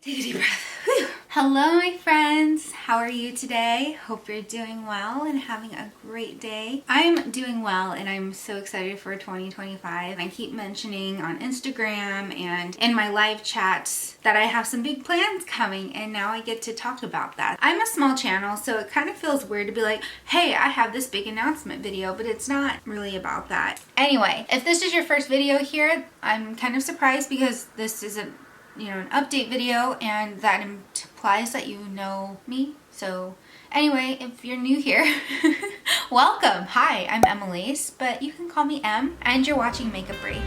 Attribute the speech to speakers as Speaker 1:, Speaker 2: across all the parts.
Speaker 1: Take a deep breath. Whew. Hello, my friends. How are you today? Hope you're doing well and having a great day. I'm doing well and I'm so excited for 2025. I keep mentioning on Instagram and in my live chats that I have some big plans coming, and now I get to talk about that. I'm a small channel, so it kind of feels weird to be like, hey, I have this big announcement video, but it's not really about that. Anyway, if this is your first video here, I'm kind of surprised because this isn't an update video, and that implies that you know me. So anyway, if you're new here, welcome. Hi, I'm Emily's, but you can call me Em, and you're watching Makeupry.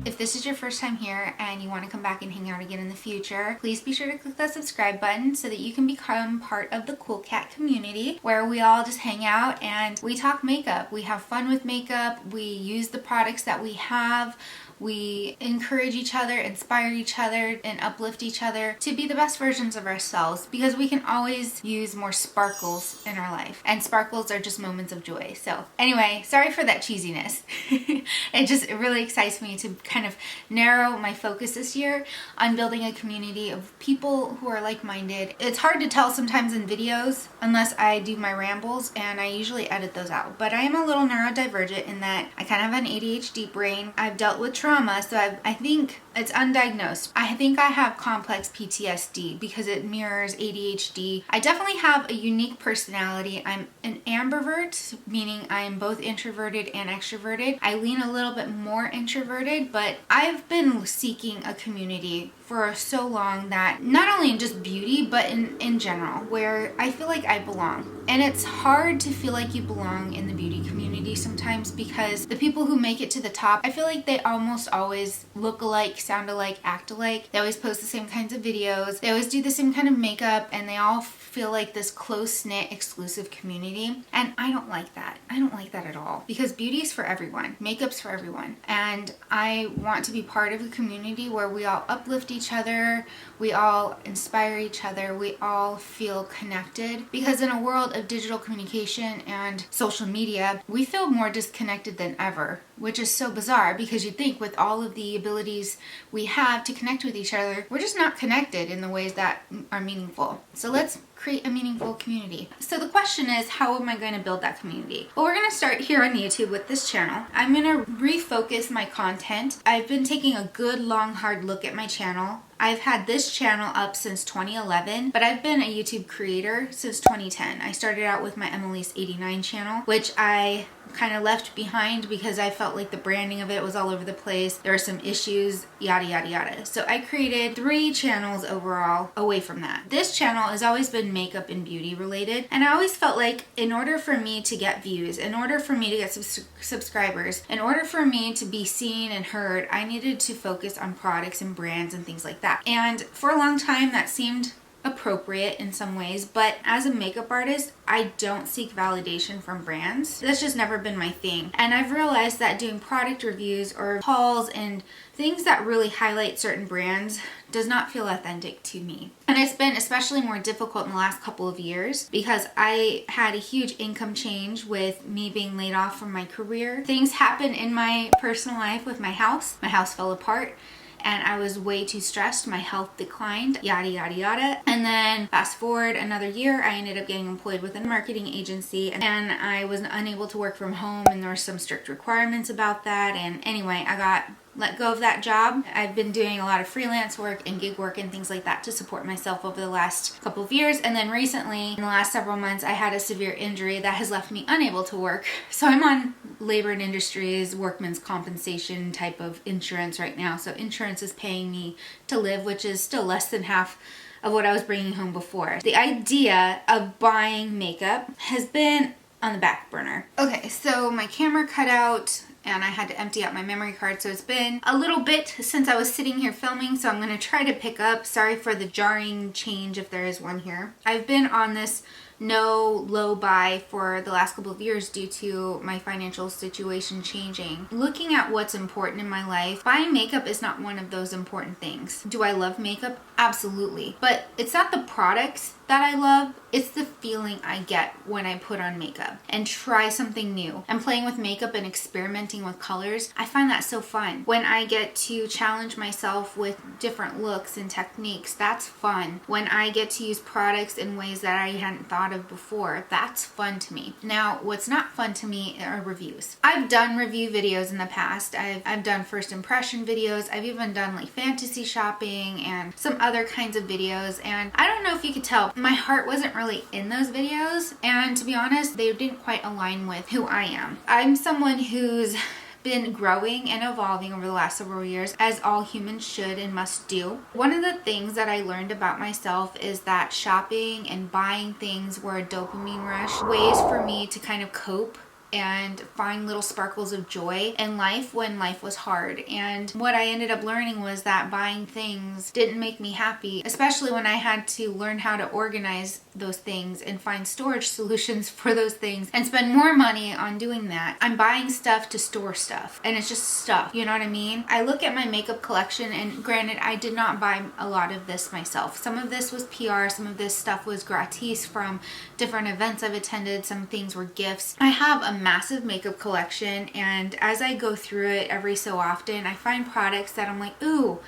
Speaker 1: If this is your first time here and you want to come back and hang out again in the future, please be sure to click that subscribe button so that you can become part of the Cool Cat community, where we all just hang out and we talk makeup. We have fun with makeup. We use the products that we have. We encourage each other, inspire each other, and uplift each other to be the best versions of ourselves, because we can always use more sparkles in our life. And sparkles are just moments of joy. So anyway, sorry for that cheesiness. It really excites me to kind of narrow my focus this year on building a community of people who are like-minded. It's hard to tell sometimes in videos unless I do my rambles, and I usually edit those out. But I am a little neurodivergent in that I kind of have an ADHD brain. I've dealt with trauma, so I think it's undiagnosed. I think I have complex PTSD because it mirrors ADHD. I definitely have a unique personality. I'm an ambivert, meaning I am both introverted and extroverted. I lean a little bit more introverted, but I've been seeking a community for so long, that not only in just beauty, but in general, where I feel like I belong. And it's hard to feel like you belong in the beauty community sometimes, because the people who make it to the top, I feel like they almost always look alike, sound alike, act alike. They always post the same kinds of videos. They always do the same kind of makeup, and they all feel like this close-knit, exclusive community. And I don't like that. I don't like that at all, because beauty is for everyone. Makeup's for everyone. And I want to be part of a community where we all uplift each other, we all inspire each other, we all feel connected. Because in a world of digital communication and social media, we feel more disconnected than ever, which is so bizarre, because you'd think with all of the abilities we have to connect with each other, we're just not connected in the ways that are meaningful. So let's create a meaningful community. So the question is, how am I going to build that community? Well, we're going to start here on YouTube with this channel. I'm going to refocus my content. I've been taking a good, long, hard look at my channel. I've had this channel up since 2011, but I've been a YouTube creator since 2010. I started out with my Emily's 89 channel, which I kind of left behind because I felt like the branding of it was all over the place. There were some issues, yada, yada, yada. So I created 3 channels overall away from that. This channel has always been makeup and beauty related, and I always felt like in order for me to get views, in order for me to get subscribers, in order for me to be seen and heard, I needed to focus on products and brands and things like that. And for a long time that seemed appropriate in some ways, but as a makeup artist, I don't seek validation from brands. That's just never been my thing. And I've realized that doing product reviews or hauls and things that really highlight certain brands does not feel authentic to me. And it's been especially more difficult in the last couple of years because I had a huge income change with me being laid off from my career. Things happened in my personal life with my house. My house fell apart, and I was way too stressed. My health declined, yada, yada, yada. And then fast forward another year, I ended up getting employed with a marketing agency, and I was unable to work from home, and there were some strict requirements about that. And anyway, I got let go of that job. I've been doing a lot of freelance work and gig work and things like that to support myself over the last couple of years. And then recently, in the last several months, I had a severe injury that has left me unable to work. So I'm on labor and industries, workman's compensation type of insurance right now. So insurance is paying me to live, which is still less than half of what I was bringing home before. The idea of buying makeup has been on the back burner. Okay, so my camera cut out, and I had to empty out my memory card, so it's been a little bit since I was sitting here filming, so I'm going to try to pick up. Sorry for the jarring change if there is one here. I've been on this no low buy for the last couple of years due to my financial situation changing. Looking at what's important in my life, buying makeup is not one of those important things. Do I love makeup? Absolutely. But it's not the products that I love, it's the feeling I get when I put on makeup and try something new. And playing with makeup and experimenting with colors, I find that so fun. When I get to challenge myself with different looks and techniques, that's fun. When I get to use products in ways that I hadn't thought of before, that's fun to me. Now, what's not fun to me are reviews. I've done review videos in the past. I've done first impression videos. I've even done like fantasy shopping and some other kinds of videos. And I don't know if you could tell, my heart wasn't really in those videos. And to be honest, they didn't quite align with who I am. I'm someone who's been growing and evolving over the last several years, as all humans should and must do. One of the things that I learned about myself is that shopping and buying things were a dopamine rush, ways for me to kind of cope and find little sparkles of joy in life when life was hard. And what I ended up learning was that buying things didn't make me happy, especially when I had to learn how to organize those things and find storage solutions for those things and spend more money on doing that. I'm buying stuff to store stuff, and it's just stuff, you know what I mean? I look at my makeup collection, and granted, I did not buy a lot of this myself. Some of this was PR, some of this stuff was gratis from different events I've attended, some things were gifts. I have a massive makeup collection, and as I go through it every so often, I find products that I'm like, ooh,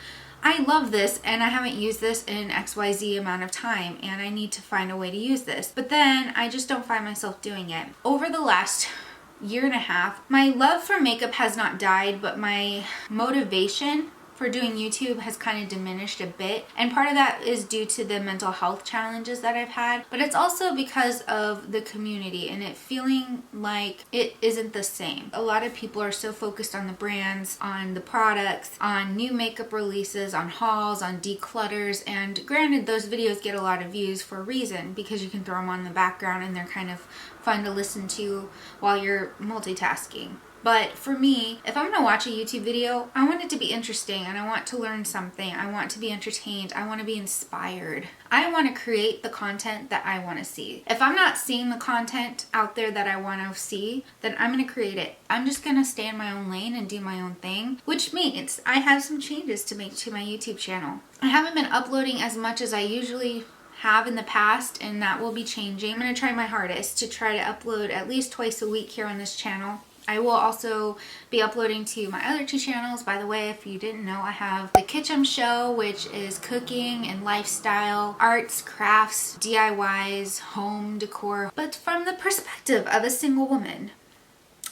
Speaker 1: I love this and I haven't used this in XYZ amount of time and I need to find a way to use this. But then I just don't find myself doing it. Over the last year and a half, my love for makeup has not died, but my motivation for doing YouTube has kind of diminished a bit, and part of that is due to the mental health challenges that I've had, but it's also because of the community and it feeling like it isn't the same. A lot of people are so focused on the brands, on the products, on new makeup releases, on hauls, on declutters, and granted those videos get a lot of views for a reason, because you can throw them on in the background and they're kind of fun to listen to while you're multitasking. But for me, if I'm gonna watch a YouTube video, I want it to be interesting and I want to learn something. I want to be entertained. I want to be inspired. I want to create the content that I want to see. If I'm not seeing the content out there that I want to see, then I'm gonna create it. I'm just gonna stay in my own lane and do my own thing, which means I have some changes to make to my YouTube channel. I haven't been uploading as much as I usually have in the past, and that will be changing. I'm gonna try my hardest to try to upload at least twice a week here on this channel. I will also be uploading to my other two channels. By the way, if you didn't know, I have the Kitchen Show, which is cooking and lifestyle, arts, crafts, DIYs, home decor, but from the perspective of a single woman.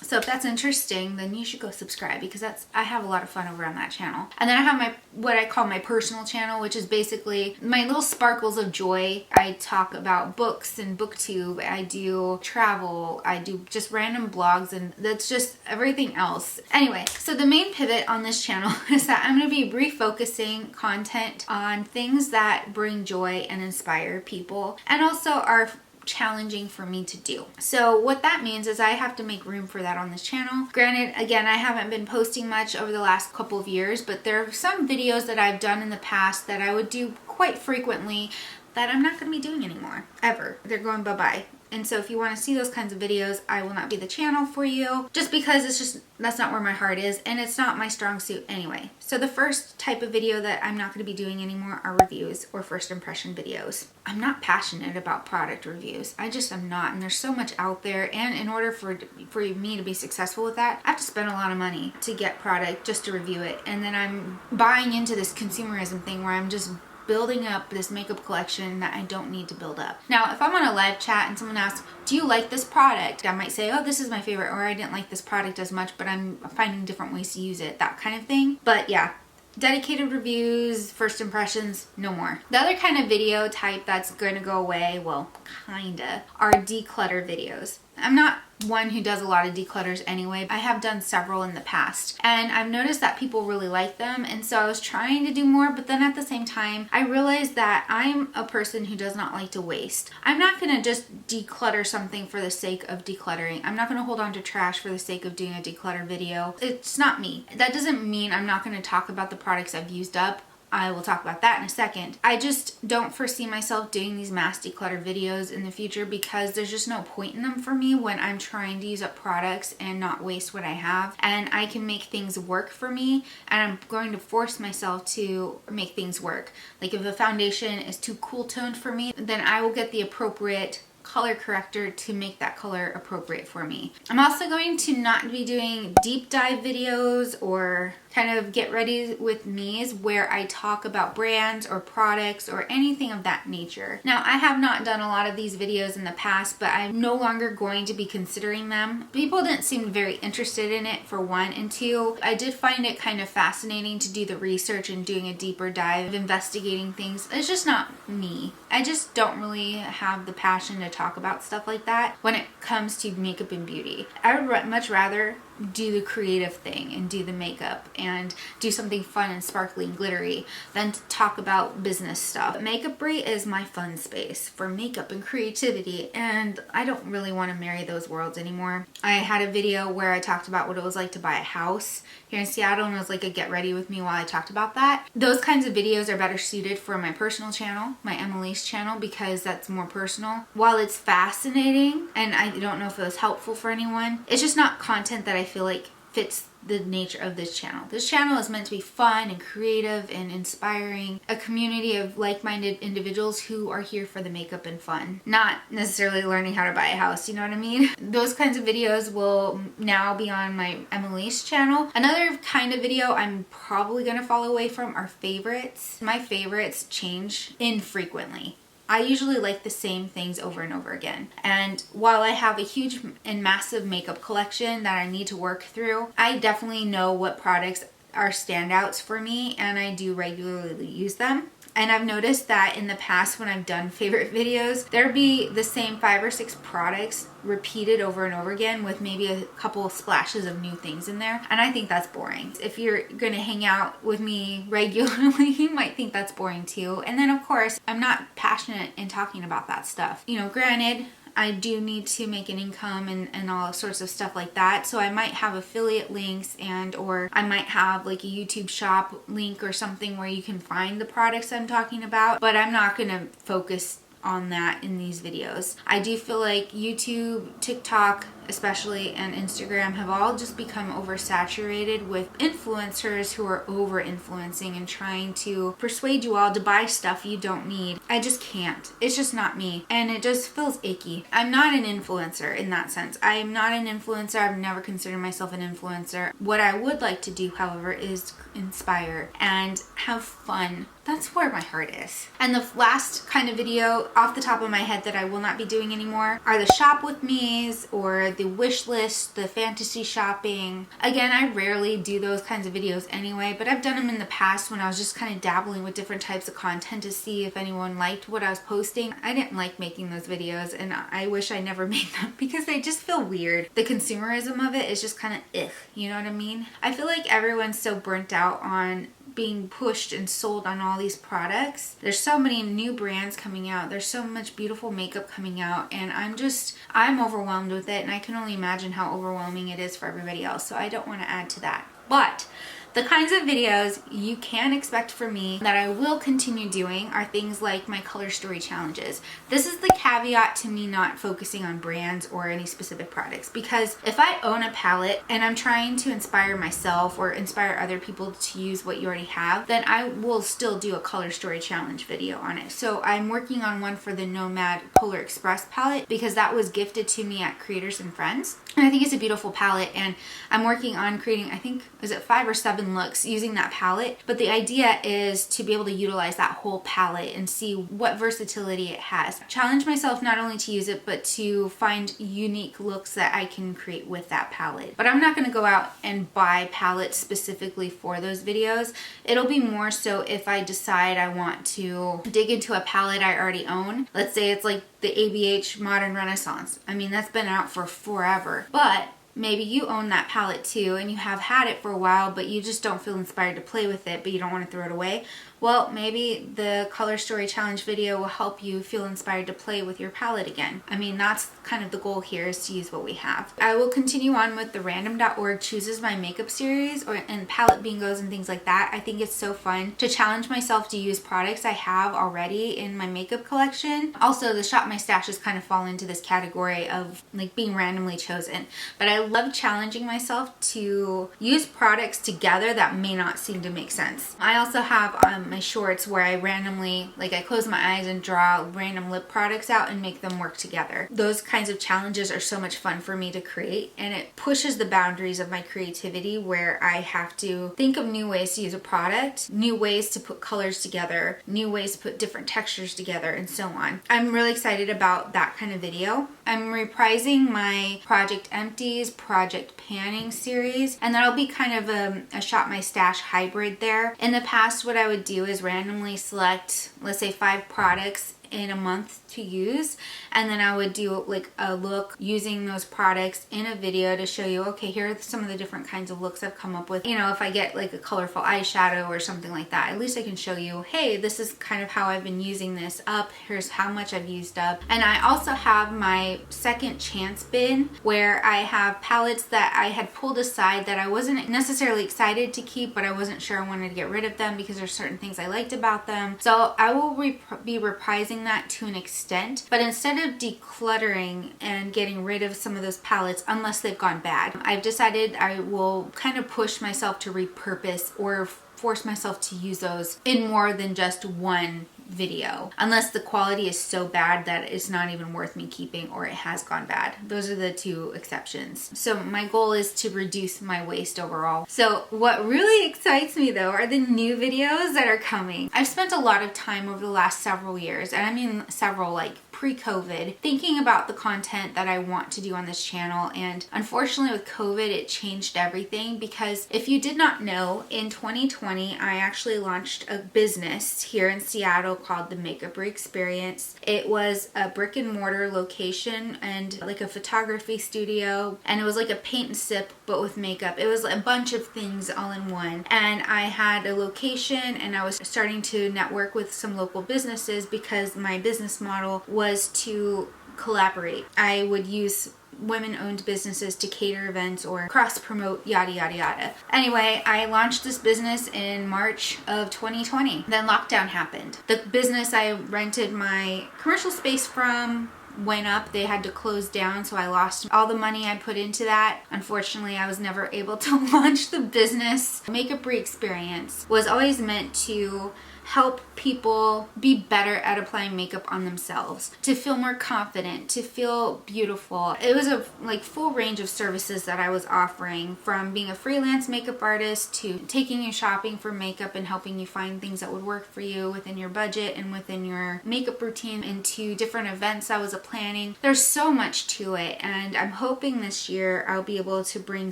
Speaker 1: So if that's interesting, then you should go subscribe, because I have a lot of fun over on that channel. And then I have my, what I call my personal channel, which is basically my little sparkles of joy. I talk about books and booktube, I do travel, I do just random blogs, and that's just everything else. Anyway, so the main pivot on this channel is that I'm going to be refocusing content on things that bring joy and inspire people, and also are challenging for me to do. So what that means is I have to make room for that on this channel. Granted, again, I haven't been posting much over the last couple of years, but there are some videos that I've done in the past that I would do quite frequently that I'm not going to be doing anymore, ever. They're going bye-bye. And so if you want to see those kinds of videos, I will not be the channel for you, just because it's just, that's not where my heart is, and it's not my strong suit anyway. So the first type of video that I'm not going to be doing anymore are reviews or first impression videos. I'm not passionate about product reviews. I just am not, and there's so much out there, and in order for me to be successful with that, I have to spend a lot of money to get product just to review it. And then I'm buying into this consumerism thing where I'm just building up this makeup collection that I don't need to build up. Now, if I'm on a live chat and someone asks, do you like this product? I might say, oh, this is my favorite, or I didn't like this product as much, but I'm finding different ways to use it, that kind of thing. But yeah, dedicated reviews, first impressions, no more. The other kind of video type that's going to go away, well, kinda, are declutter videos. I'm not one who does a lot of declutters anyway. I have done several in the past, and I've noticed that people really like them, and so I was trying to do more, but then at the same time I realized that I'm a person who does not like to waste. I'm not gonna just declutter something for the sake of decluttering. I'm not gonna hold on to trash for the sake of doing a declutter video. It's not me. That doesn't mean I'm not gonna talk about the products I've used up, I will talk about that in a second. I just don't foresee myself doing these mass declutter videos in the future because there's just no point in them for me when I'm trying to use up products and not waste what I have. And I can make things work for me, and I'm going to force myself to make things work. Like if a foundation is too cool toned for me, then I will get the appropriate color corrector to make that color appropriate for me. I'm also going to not be doing deep dive videos or kind of get ready with me's where I talk about brands or products or anything of that nature. Now, I have not done a lot of these videos in the past, but I'm no longer going to be considering them. People didn't seem very interested in it, for one, and two, I did find it kind of fascinating to do the research and doing a deeper dive, investigating things. It's just not me. I just don't really have the passion to talk about stuff like that when it comes to makeup and beauty. I would much rather do the creative thing and do the makeup and do something fun and sparkly and glittery than to talk about business stuff. Makeupry is my fun space for makeup and creativity, and I don't really want to marry those worlds anymore. I had a video where I talked about what it was like to buy a house here in Seattle, and it was like a get ready with me while I talked about that. Those kinds of videos are better suited for my personal channel, my Emily's channel, because that's more personal. While it's fascinating, and I don't know if it was helpful for anyone, it's just not content that I feel like fits the nature of this channel. This channel is meant to be fun and creative and inspiring, a community of like-minded individuals who are here for the makeup and fun, not necessarily learning how to buy a house, you know what I mean? Those kinds of videos will now be on my Emily's channel. Another kind of video I'm probably gonna fall away from are favorites. My favorites change infrequently. I usually like the same things over and over again. And while I have a huge and massive makeup collection that I need to work through, I definitely know what products are standouts for me, and I do regularly use them. And I've noticed that in the past when I've done favorite videos, there'd be the same 5 or 6 products repeated over and over again with maybe a couple of splashes of new things in there. And I think that's boring. If you're gonna hang out with me regularly, you might think that's boring too. And then of course, I'm not passionate in talking about that stuff. You know, granted, I do need to make an income and all sorts of stuff like that. So I might have affiliate links or I might have like a YouTube shop link or something where you can find the products I'm talking about, but I'm not gonna focus on that in these videos. I do feel like YouTube, TikTok especially, and Instagram have all just become oversaturated with influencers who are over influencing and trying to persuade you all to buy stuff you don't need. I just can't. It's just not me, and it just feels icky. I'm not an influencer in that sense. I am not an influencer. I've never considered myself an influencer. What I would like to do, however, is inspire and have fun. That's where my heart is. And the last kind of video off the top of my head that I will not be doing anymore are the shop with me's or the wish list, the fantasy shopping. Again, I rarely do those kinds of videos anyway, but I've done them in the past when I was just kind of dabbling with different types of content to see if anyone liked what I was posting. I didn't like making those videos, and I wish I never made them because they just feel weird. The consumerism of it is just kind of you know what I mean? I feel like everyone's so burnt out on being pushed and sold on all these products. There's so many new brands coming out. There's so much beautiful makeup coming out, and I'm overwhelmed with it, and I can only imagine how overwhelming it is for everybody else. So I don't want to add to that. But the kinds of videos you can expect from me that I will continue doing are things like my color story challenges. This is the caveat to me not focusing on brands or any specific products, because if I own a palette and I'm trying to inspire myself or inspire other people to use what you already have, then I will still do a color story challenge video on it. So I'm working on one for the Nomad Polar Express palette because that was gifted to me at Creators and Friends. And I think it's a beautiful palette, and I'm working on creating, I think, is it 5 or 7 looks using that palette. But the idea is to be able to utilize that whole palette and see what versatility it has. Challenge myself not only to use it, but to find unique looks that I can create with that palette. But I'm not going to go out and buy palettes specifically for those videos. It'll be more so if I decide I want to dig into a palette I already own. Let's say it's like the ABH Modern Renaissance. I mean, that's been out for forever. But maybe you own that palette too and you have had it for a while, but you just don't feel inspired to play with it, but you don't want to throw it away. Well, maybe the Color Story Challenge video will help you feel inspired to play with your palette again. I mean, that's kind of the goal here, is to use what we have. I will continue on with the random.org chooses my makeup series and palette bingos and things like that. I think it's so fun to challenge myself to use products I have already in my makeup collection. Also, the Shop My Stashes kind of fall into this category of like being randomly chosen. But I love challenging myself to use products together that may not seem to make sense. I also have my shorts where I randomly, like, I close my eyes and draw random lip products out and make them work together. Those kinds of challenges are so much fun for me to create, and it pushes the boundaries of my creativity where I have to think of new ways to use a product, new ways to put colors together, new ways to put different textures together, and so on. I'm really excited about that kind of video. I'm reprising my Project Empties, Project Panning series, and that'll be kind of a Shop My Stash hybrid there. In the past, what I would do is randomly select, let's say, 5 products in a month to use, and then I would do like a look using those products in a video to show you, okay, here are some of the different kinds of looks I've come up with. You know, if I get like a colorful eyeshadow or something like that, at least I can show you, hey, this is kind of how I've been using this up, here's how much I've used up. And I also have my second chance bin where I have palettes that I had pulled aside that I wasn't necessarily excited to keep, but I wasn't sure I wanted to get rid of them because there's certain things I liked about them. So I will be reprising that to an extent, but instead of decluttering and getting rid of some of those palettes unless they've gone bad, I've decided I will kind of push myself to repurpose or force myself to use those in more than just one video, unless the quality is so bad that it's not even worth me keeping or it has gone bad. Those are the 2 exceptions. So my goal is to reduce my waste overall. So what really excites me though are the new videos that are coming. I've spent a lot of time over the last several years, and I mean several, like pre-COVID, thinking about the content that I want to do on this channel. And unfortunately with COVID, it changed everything, because if you did not know, in 2020, I actually launched a business here in Seattle called the Makeupry Experience. It was a brick and mortar location and like a photography studio, and it was like a paint and sip but with makeup. It was a bunch of things all in one, and I had a location and I was starting to network with some local businesses because my business model was to collaborate. I would use women-owned businesses to cater events or cross-promote, yada yada yada. Anyway, I launched this business in March of 2020. Then lockdown happened. The business I rented my commercial space from went up. They had to close down, so I lost all the money I put into that. Unfortunately, I was never able to launch the business. Makeupry Experience was always meant to help people be better at applying makeup on themselves, to feel more confident, to feel beautiful. It was a full range of services that I was offering, from being a freelance makeup artist to taking you shopping for makeup and helping you find things that would work for you within your budget and within your makeup routine, into different events I was planning. There's so much to it, and I'm hoping this year I'll be able to bring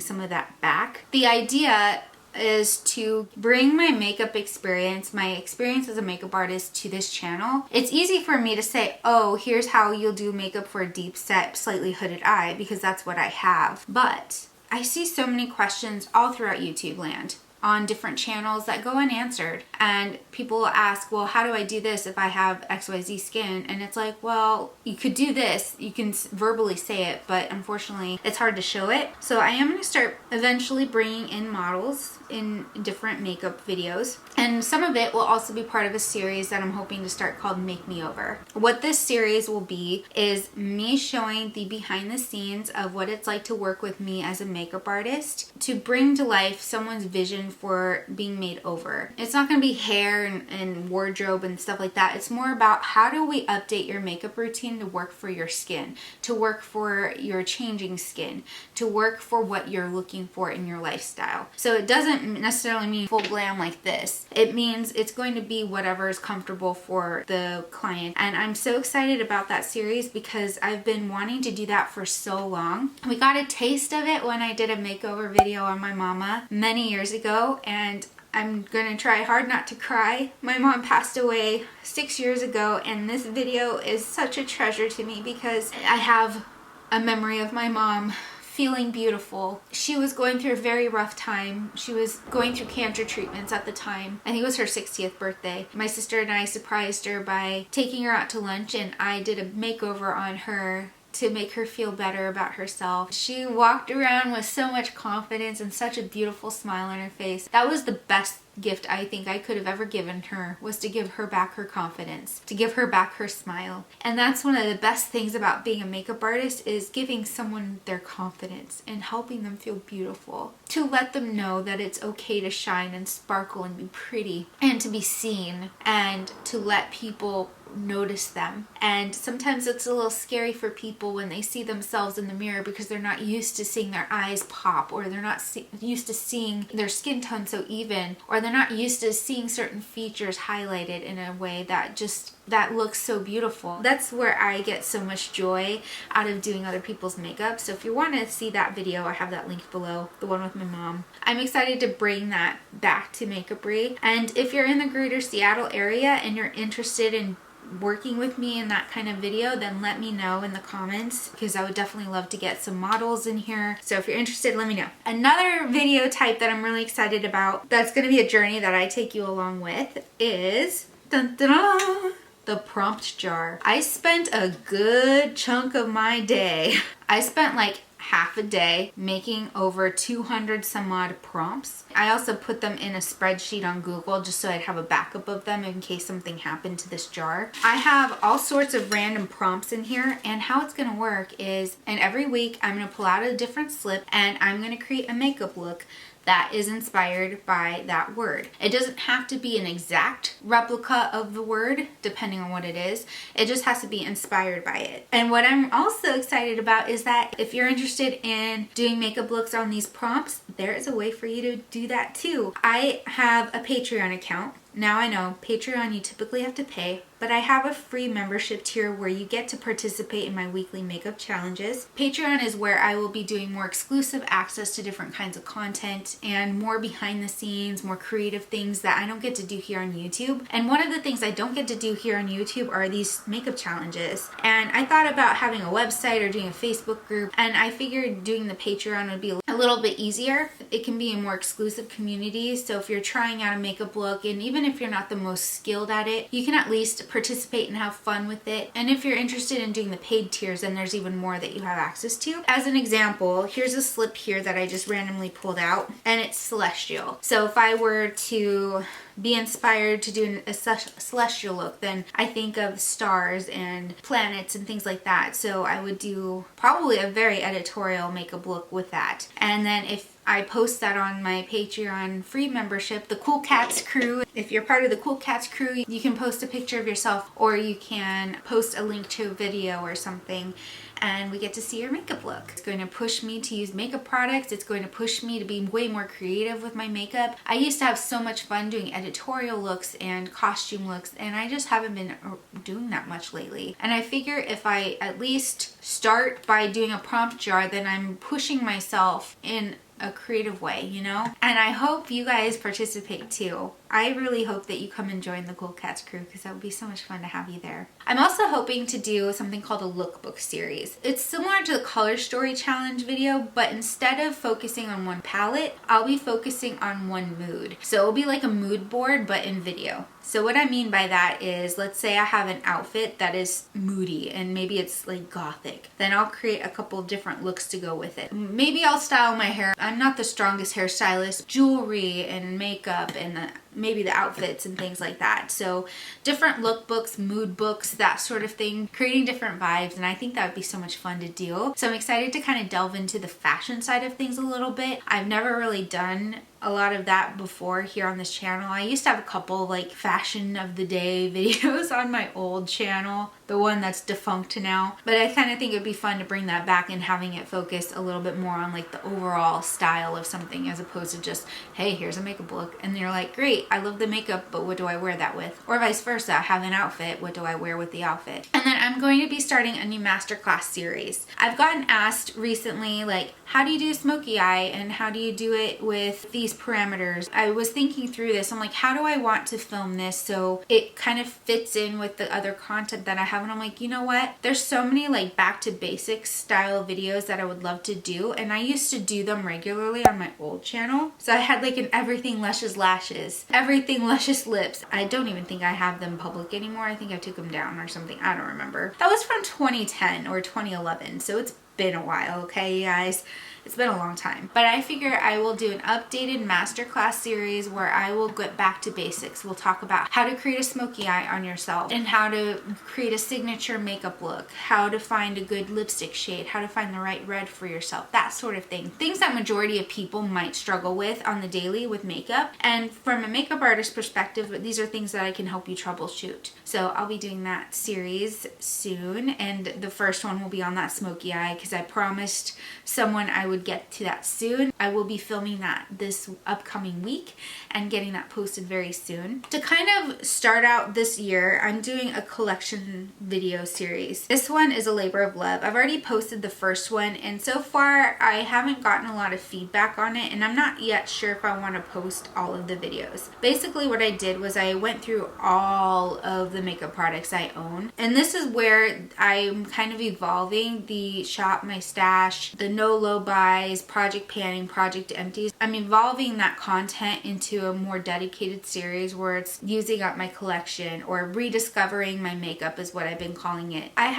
Speaker 1: some of that back. The idea is to bring my makeup experience, my experience as a makeup artist, to this channel. It's easy for me to say, oh, here's how you'll do makeup for a deep set, slightly hooded eye, because that's what I have. But I see so many questions all throughout YouTube land on different channels that go unanswered, and people will ask, well, how do I do this if I have XYZ skin? And it's like, well, you could do this, you can verbally say it, but unfortunately it's hard to show it. So I am going to start eventually bringing in models in different makeup videos, and some of it will also be part of a series that I'm hoping to start called Make Me Over. What this series will be is me showing the behind the scenes of what it's like to work with me as a makeup artist, to bring to life someone's vision for being made over. It's not going to be hair and wardrobe and stuff like that. It's more about how do we update your makeup routine to work for your skin, to work for your changing skin, to work for what you're looking for in your lifestyle. So it doesn't necessarily mean full glam like this. It means it's going to be whatever is comfortable for the client. And I'm so excited about that series because I've been wanting to do that for so long. We got a taste of it when I did a makeover video on my mama many years ago, and I'm gonna try hard not to cry. My mom passed away 6 years ago, and this video is such a treasure to me because I have a memory of my mom feeling beautiful. She was going through a very rough time. She was going through cancer treatments at the time. I think it was her 60th birthday. My sister and I surprised her by taking her out to lunch, and I did a makeover on her to make her feel better about herself. She walked around with so much confidence and such a beautiful smile on her face. That was the best gift I think I could have ever given her, was to give her back her confidence, to give her back her smile. And that's one of the best things about being a makeup artist, is giving someone their confidence and helping them feel beautiful. To let them know that it's okay to shine and sparkle and be pretty and to be seen, and to let people notice them. And sometimes it's a little scary for people when they see themselves in the mirror, because they're not used to seeing their eyes pop, or they're not used to seeing their skin tone so even, or they're not used to seeing certain features highlighted in a way that looks so beautiful. That's where I get so much joy out of doing other people's makeup. So if you want to see that video, I have that linked below, the one with my mom. I'm excited to bring that back to Makeupry. And if you're in the greater Seattle area and you're interested in working with me in that kind of video, then let me know in the comments, because I would definitely love to get some models in here. So if you're interested, let me know. Another video type that I'm really excited about, that's going to be a journey that I take you along with, is dun, dun, dun, the prompt jar. I spent a good chunk of my day. I spent like half a day making over 200 some odd prompts. I also put them in a spreadsheet on Google just so I'd have a backup of them in case something happened to this jar. I have all sorts of random prompts in here, and how it's going to work is, and every week I'm going to pull out a different slip and I'm going to create a makeup look that is inspired by that word. It doesn't have to be an exact replica of the word, depending on what it is. It just has to be inspired by it. And what I'm also excited about is that if you're interested in doing makeup looks on these prompts, there is a way for you to do that too. I have a Patreon account. Now I know, Patreon you typically have to pay, but I have a free membership tier where you get to participate in my weekly makeup challenges. Patreon is where I will be doing more exclusive access to different kinds of content and more behind the scenes, more creative things that I don't get to do here on YouTube. And one of the things I don't get to do here on YouTube are these makeup challenges. And I thought about having a website or doing a Facebook group, and I figured doing the Patreon would be a little bit easier. It can be a more exclusive community, so if you're trying out a makeup look, and even if you're not the most skilled at it, you can at least participate and have fun with it. And if you're interested in doing the paid tiers, then there's even more that you have access to. As an example, here's a slip here that I just randomly pulled out, and it's celestial. So if I were to be inspired to do a celestial look, then I think of stars and planets and things like that. So I would do probably a very editorial makeup look with that. And then if I post that on my Patreon free membership, the Cool Cats crew. If you're part of the Cool Cats crew, you can post a picture of yourself, or you can post a link to a video or something, and we get to see your makeup look. It's going to push me to use makeup products. It's going to push me to be way more creative with my makeup. I used to have so much fun doing editorial looks and costume looks, and I just haven't been doing that much lately. And I figure if I at least start by doing a prompt jar, then I'm pushing myself in a creative way, you know? And I hope you guys participate too. I really hope that you come and join the Cool Cats crew, because that would be so much fun to have you there. I'm also hoping to do something called a lookbook series. It's similar to the Color Story Challenge video, but instead of focusing on one palette, I'll be focusing on one mood. So it'll be like a mood board, but in video. So what I mean by that is, let's say I have an outfit that is moody and maybe it's like gothic. Then I'll create a couple different looks to go with it. Maybe I'll style my hair. I'm not the strongest hairstylist. Jewelry and makeup and maybe the outfits and things like that. So different lookbooks, mood books, that sort of thing, creating different vibes, and I think that would be so much fun to do. So I'm excited to kind of delve into the fashion side of things a little bit. I've never really done a lot of that before here on this channel. I used to have a couple like fashion of the day videos on my old channel, the one that's defunct now, but I kind of think it'd be fun to bring that back and having it focus a little bit more on like the overall style of something, as opposed to just, hey, here's a makeup look, and you're like, great, I love the makeup, but what do I wear that with? Or vice versa, I have an outfit, what do I wear with the outfit? And then I'm going to be starting a new masterclass series. I've gotten asked recently, like, how do you do smoky eye and how do you do it with these these parameters. I was thinking through this. I'm like, how do I want to film this so it kind of fits in with the other content that I have? And I'm like, you know what? There's so many like back to basics style videos that I would love to do. And I used to do them regularly on my old channel. So I had like an everything luscious lashes, everything luscious lips. I don't even think I have them public anymore. I think I took them down or something. I don't remember. That was from 2010 or 2011. So it's been a while, okay, you guys? It's been a long time. But I figure I will do an updated masterclass series where I will get back to basics. We'll talk about how to create a smoky eye on yourself and how to create a signature makeup look, how to find a good lipstick shade, how to find the right red for yourself, that sort of thing. Things that majority of people might struggle with on the daily with makeup. And from a makeup artist perspective, these are things that I can help you troubleshoot. So I'll be doing that series soon. And the first one will be on that smoky eye because I promised someone I would get to that soon. I will be filming that this upcoming week and getting that posted very soon. To kind of start out this year, I'm doing a collection video series. This one is a labor of love. I've already posted the first one, and so far I haven't gotten a lot of feedback on it, and I'm not yet sure if I want to post all of the videos. Basically what I did was I went through all of the makeup products I own, and this is where I'm kind of evolving the shop my stash, the no low buy, project panning, project empties. I'm evolving that content into a more dedicated series where it's using up my collection or rediscovering my makeup is what I've been calling it. I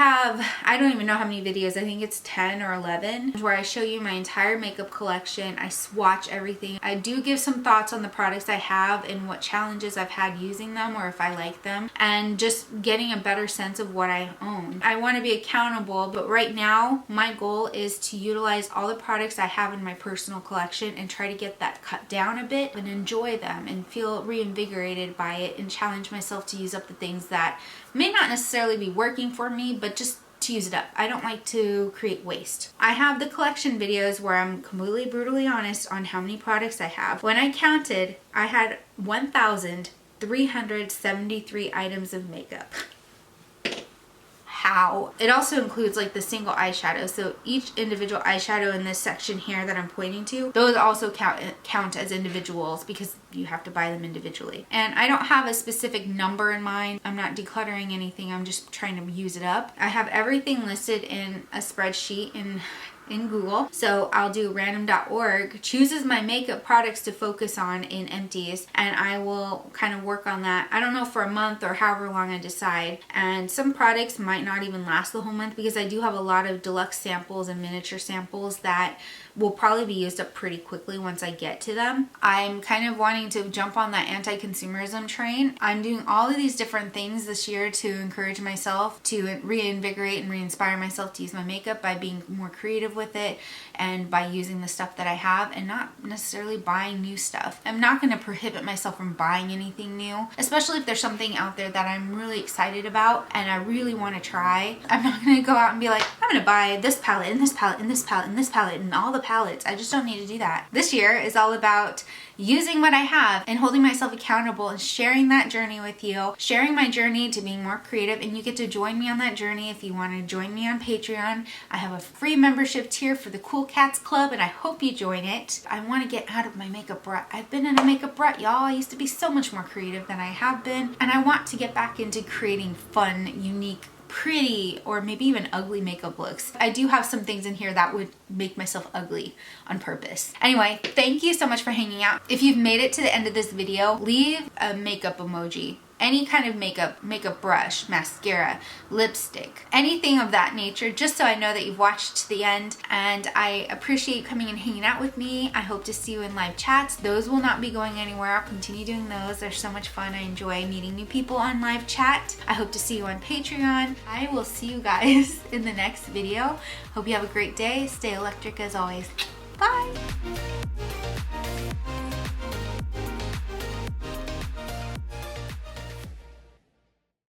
Speaker 1: don't even know how many videos, I think it's 10 or 11, where I show you my entire makeup collection. I swatch everything. I do give some thoughts on the products I have and what challenges I've had using them or if I like them, and just getting a better sense of what I own. I want to be accountable, but right now my goal is to utilize all the products I have in my personal collection and try to get that cut down a bit and enjoy them and feel reinvigorated by it and challenge myself to use up the things that may not necessarily be working for me, but just to use it up. I don't like to create waste. I have the collection videos where I'm completely brutally honest on how many products I have. When I counted, I had 1,373 items of makeup. How? It also includes like the single eyeshadow. So each individual eyeshadow in this section here that I'm pointing to, those also count as individuals because you have to buy them individually. And I don't have a specific number in mind. I'm not decluttering anything. I'm just trying to use it up. I have everything listed in a spreadsheet in Google. So I'll do random.org, chooses my makeup products to focus on in empties, and I will kind of work on that. I don't know, for a month or however long I decide. And some products might not even last the whole month because I do have a lot of deluxe samples and miniature samples that will probably be used up pretty quickly once I get to them. I'm kind of wanting to jump on that anti-consumerism train. I'm doing all of these different things this year to encourage myself to reinvigorate and re-inspire myself to use my makeup by being more creative with it and by using the stuff that I have and not necessarily buying new stuff. I'm not going to prohibit myself from buying anything new, especially if there's something out there that I'm really excited about and I really want to try. I'm not going to go out and be like, I'm going to buy this palette and this palette and this palette and this palette and all the palettes. I just don't need to do that. This year is all about using what I have and holding myself accountable and sharing that journey with you, sharing my journey to being more creative, and you get to join me on that journey if you want to join me on Patreon. I have a free membership tier for the Cool Cats Club and I hope you join it. I want to get out of my makeup rut. I've been in a makeup rut, y'all. I used to be so much more creative than I have been, and I want to get back into creating fun, unique, pretty, or maybe even ugly makeup looks. I do have some things in here that would make myself ugly on purpose. Anyway, thank you so much for hanging out. If you've made it to the end of this video, leave a makeup emoji. Any kind of makeup brush, mascara, lipstick, anything of that nature, just so I know that you've watched to the end. And I appreciate you coming and hanging out with me. I hope to see you in live chats. Those will not be going anywhere. I'll continue doing those. They're so much fun. I enjoy meeting new people on live chat. I hope to see you on Patreon. I will see you guys in the next video. Hope you have a great day. Stay electric as always. Bye!